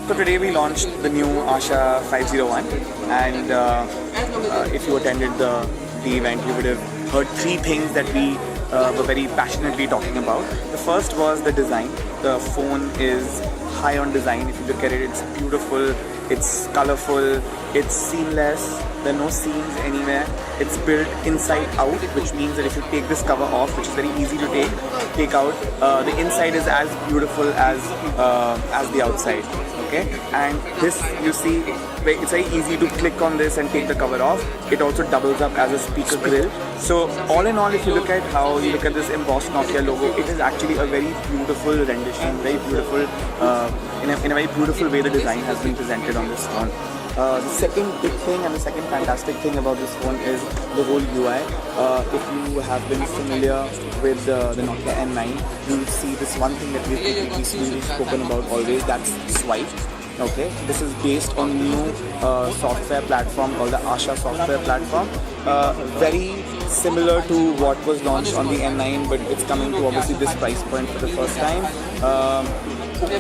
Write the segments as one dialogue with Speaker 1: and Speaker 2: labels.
Speaker 1: So today we launched the new Asha 501, and if you attended the event, you would have heard three things that we were very passionately talking about. The first was the design. The phone is high on design. If you look at it, it's beautiful, it's colorful, it's seamless, there are no seams anywhere. It's built inside out, which means that if you take this cover off, which is very easy to take out, the inside is as beautiful as the outside. Okay, and this, you see, it's very easy to click on this and take the cover off. It also doubles up as a speaker grill. So all in all, if you look at how you look at this embossed Nokia logo, it is actually a very beautiful rendition, very beautiful, in a very beautiful way the design has been presented on this phone. The second big thing and the second fantastic thing about this phone is the whole UI. If you have been familiar with the Nokia N9, you will see this one thing that we've recently spoken about always, that's Swipe. Okay, this is based on new software platform called the Asha software platform. Very similar to what was launched on the N9, but it's coming to obviously this price point for the first time.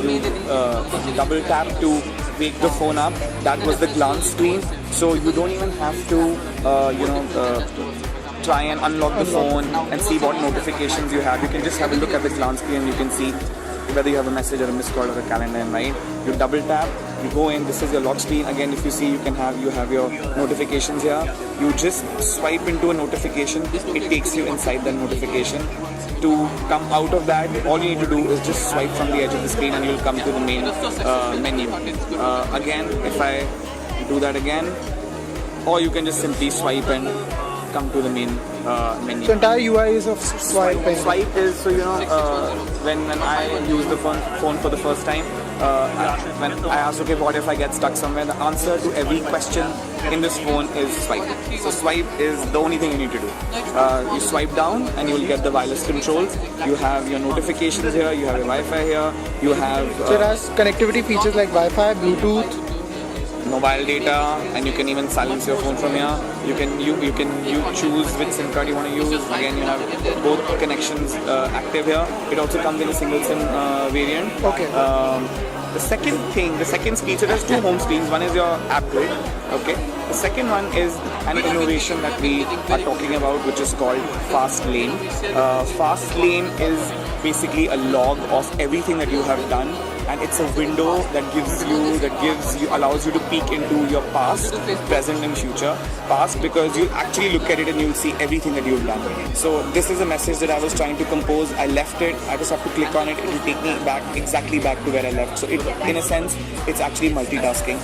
Speaker 1: You double tap to wake the phone up. That was the glance screen, so you don't even have to try and unlock the phone and see what notifications you have. You can just have a look at the glance screen and you can see whether you have a message or a missed call or a calendar invite. You double tap, you go in, this is your lock screen. Again, if you see, you have your notifications here. You just swipe into a notification, it takes you inside that notification. To come out of that, all you need to do is just swipe from the edge of the screen and you'll come to the main menu. Again, if I do that again, or you can just simply swipe and come to the main menu.
Speaker 2: So entire UI is of swiping.
Speaker 1: Swipe is, so when I use the phone for the first time, when I ask, okay, what if I get stuck somewhere, the answer to every question in this phone is swipe. So swipe is the only thing you need to do. You swipe down and you will get the wireless controls. You have your notifications here, you have your Wi-Fi here, you have
Speaker 2: So it has connectivity features like Wi-Fi, Bluetooth,
Speaker 1: mobile data, and you can even silence your phone from here. You choose which SIM card you want to use. Again, you have both connections active here. It also comes in a single SIM variant.
Speaker 2: Okay.
Speaker 1: The second screen, so there's two home screens. One is your app grid. Okay. The second one is an innovation that we are talking about, which is called Fast Lane. Fast Lane is basically a log of everything that you have done, and it's a window that allows you to peek into your past, present and future. Past, because you'll actually look at it and you'll see everything that you've done. So this is a message that I was trying to compose. I left it, I just have to click on it, it will take me exactly back to where I left. So in a sense, it's actually multitasking.